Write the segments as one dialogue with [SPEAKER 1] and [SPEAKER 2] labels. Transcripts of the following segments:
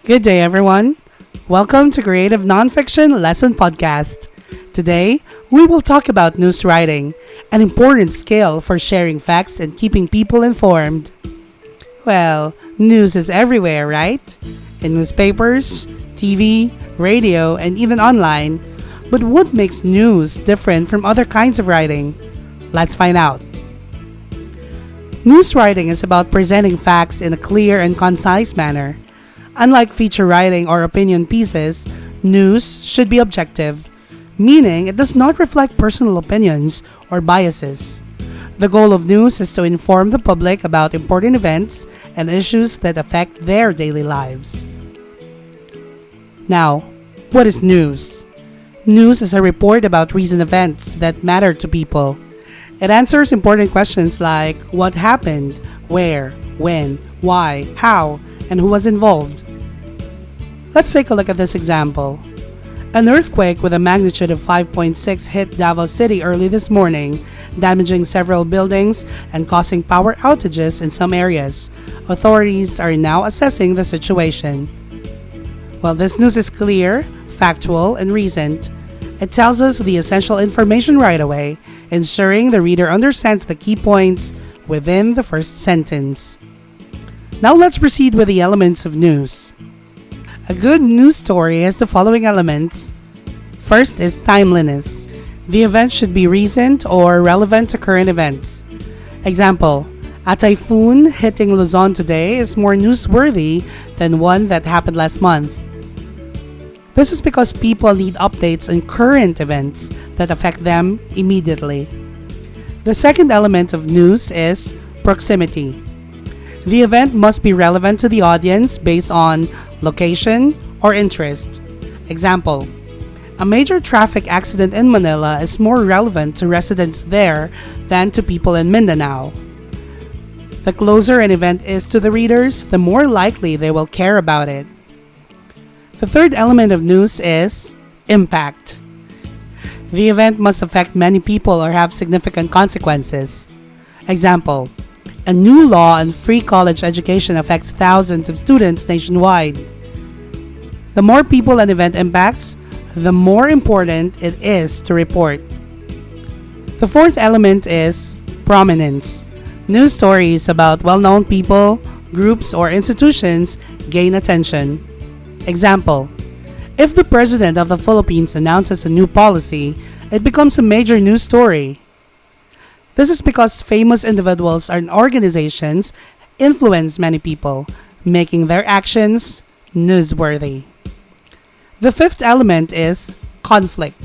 [SPEAKER 1] Good day, everyone. Welcome to Creative Nonfiction Lesson Podcast. Today, we will talk about news writing, an important skill for sharing facts and keeping people informed. Well, news is everywhere, right? In newspapers, TV, radio, and even online. But what makes news different from other kinds of writing? Let's find out. News writing is about presenting facts in a clear and concise manner. Unlike feature writing or opinion pieces, news should be objective, meaning it does not reflect personal opinions or biases. The goal of news is to inform the public about important events and issues that affect their daily lives. Now, what is news? News is a report about recent events that matter to people. It answers important questions like what happened, where, when, why, how, and who was involved. Let's take a look at this example. An earthquake with a magnitude of 5.6 hit Davao City early this morning, damaging several buildings and causing power outages in some areas. Authorities are now assessing the situation. While this news is clear, factual, and recent, it tells us the essential information right away, ensuring the reader understands the key points within the first sentence. Now let's proceed with the elements of news. A good news story has the following elements. First is timeliness. The event should be recent or relevant to current events. Example, a typhoon hitting Luzon today is more newsworthy than one that happened last month. This is because people need updates on current events that affect them immediately. The second element of news is proximity. The event must be relevant to the audience based on location or interest. Example, a major traffic accident in Manila is more relevant to residents there than to people in Mindanao. The closer an event is to the readers, the more likely they will care about it. The third element of news is impact. The event must affect many people or have significant consequences. Example, a new law on free college education affects thousands of students nationwide. The more people an event impacts, the more important it is to report. The fourth element is prominence. News stories about well-known people, groups, or institutions gain attention. Example, if the President of the Philippines announces a new policy, it becomes a major news story. This is because famous individuals and organizations influence many people, making their actions newsworthy. The fifth element is conflict.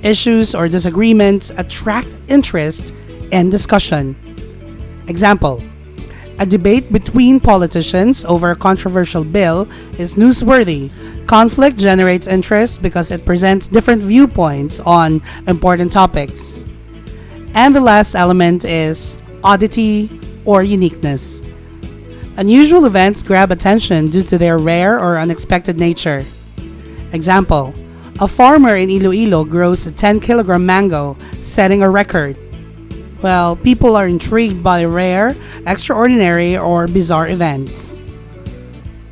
[SPEAKER 1] Issues or disagreements attract interest and discussion. Example, a debate between politicians over a controversial bill is newsworthy. Conflict generates interest because it presents different viewpoints on important topics. And the last element is oddity or uniqueness. Unusual events grab attention due to their rare or unexpected nature. Example, a farmer in Iloilo grows a 10-kilogram mango, setting a record. Well, people are intrigued by rare, extraordinary, or bizarre events.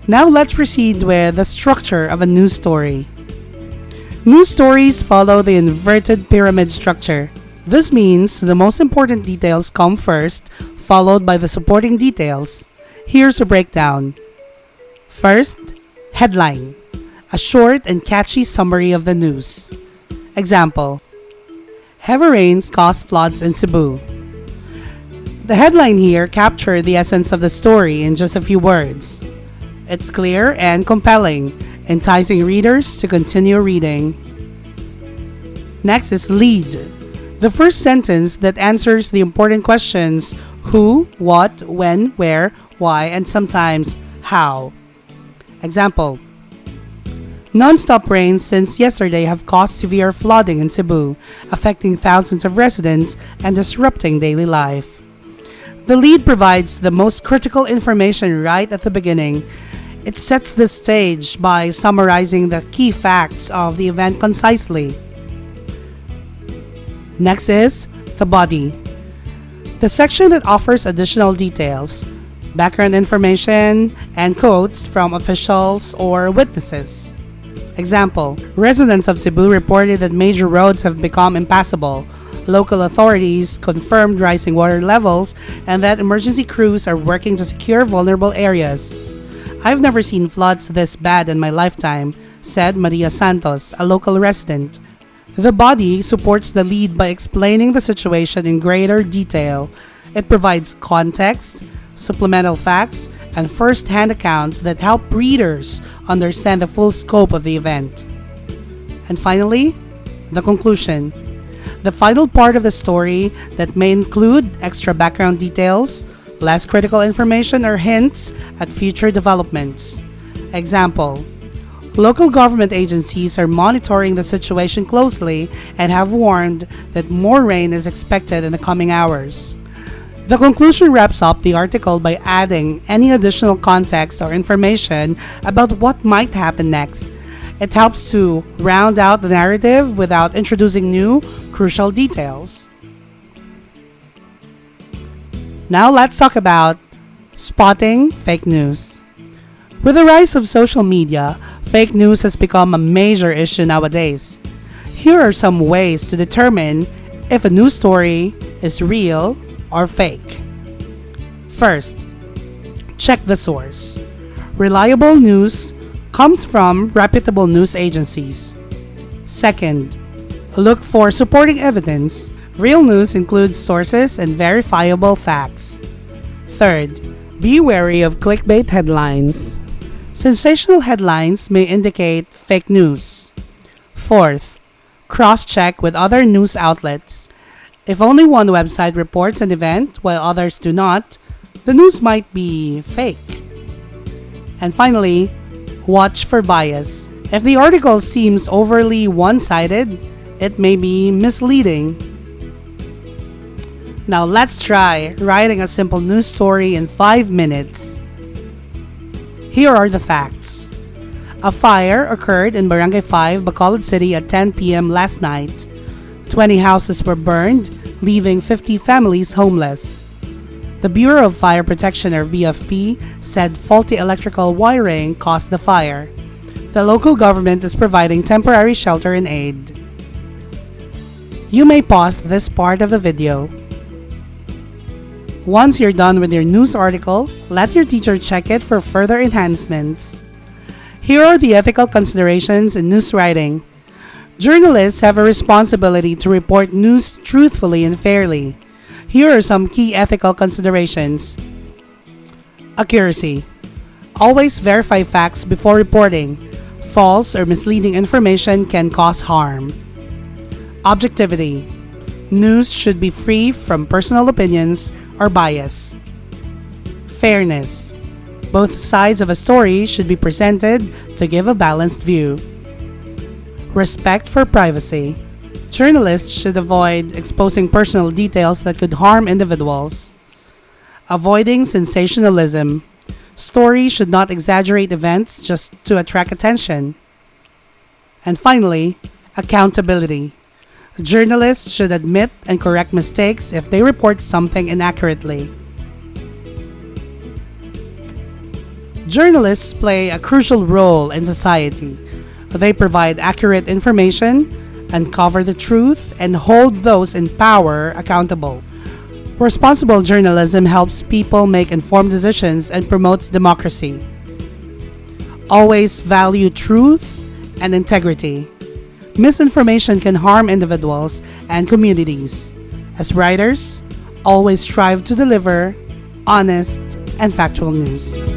[SPEAKER 1] Now let's proceed with the structure of a news story. News stories follow the inverted pyramid structure. This means the most important details come first, followed by the supporting details. Here's a breakdown. First, headline. A short and catchy summary of the news. Example, heavy rains cause floods in Cebu. The headline here captured the essence of the story in just a few words. It's clear and compelling, enticing readers to continue reading. Next is lead. The first sentence that answers the important questions who, what, when, where, why, and sometimes how. Example, non-stop rains since yesterday have caused severe flooding in Cebu, affecting thousands of residents and disrupting daily life. The lead provides the most critical information right at the beginning. It sets the stage by summarizing the key facts of the event concisely. Next is the body. The section that offers additional details. background information, and quotes from officials or witnesses. Example, residents of Cebu reported that major roads have become impassable. Local authorities confirmed rising water levels and that emergency crews are working to secure vulnerable areas. I've never seen floods this bad in my lifetime, said Maria Santos, a local resident. The body supports the lead by explaining the situation in greater detail. It provides context, supplemental facts, and first-hand accounts that help readers understand the full scope of the event. And finally, the conclusion. The final part of the story that may include extra background details, less critical information, or hints at future developments. Example, local government agencies are monitoring the situation closely and have warned that more rain is expected in the coming hours. The conclusion wraps up the article by adding any additional context or information about what might happen next. It helps to round out the narrative without introducing new, crucial details. Now let's talk about spotting fake news. With the rise of social media, fake news has become a major issue nowadays. Here are some ways to determine if a news story is real or fake. First, check the source. Reliable news comes from reputable news agencies. Second, look for supporting evidence. Real news includes sources and verifiable facts. Third, be wary of clickbait headlines. Sensational headlines may indicate fake news. Fourth, cross-check with other news outlets. If only one website reports an event while others do not, the news might be fake. And finally, watch for bias. If the article seems overly one-sided, it may be misleading. Now let's try writing a simple news story in 5 minutes. Here are the facts. A fire occurred in Barangay 5, Bacolod City at 10 p.m. last night. 20 houses were burned, leaving 50 families homeless. The Bureau of Fire Protection, or BFP, said faulty electrical wiring caused the fire. The local government is providing temporary shelter and aid. You may pause this part of the video. Once you're done with your news article, let your teacher check it for further enhancements. Here are the ethical considerations in news writing. Journalists have a responsibility to report news truthfully and fairly. Here are some key ethical considerations. Accuracy. Always verify facts before reporting. False or misleading information can cause harm. Objectivity. News should be free from personal opinions or bias. Fairness. Both sides of a story should be presented to give a balanced view. Respect for privacy. Journalists should avoid exposing personal details that could harm individuals. Avoiding sensationalism. Stories should not exaggerate events just to attract attention. And finally, accountability. Journalists should admit and correct mistakes if they report something inaccurately. Journalists play a crucial role in society. They provide accurate information, uncover the truth, and hold those in power accountable. Responsible journalism helps people make informed decisions and promotes democracy. Always value truth and integrity. Misinformation can harm individuals and communities. As writers, always strive to deliver honest and factual news.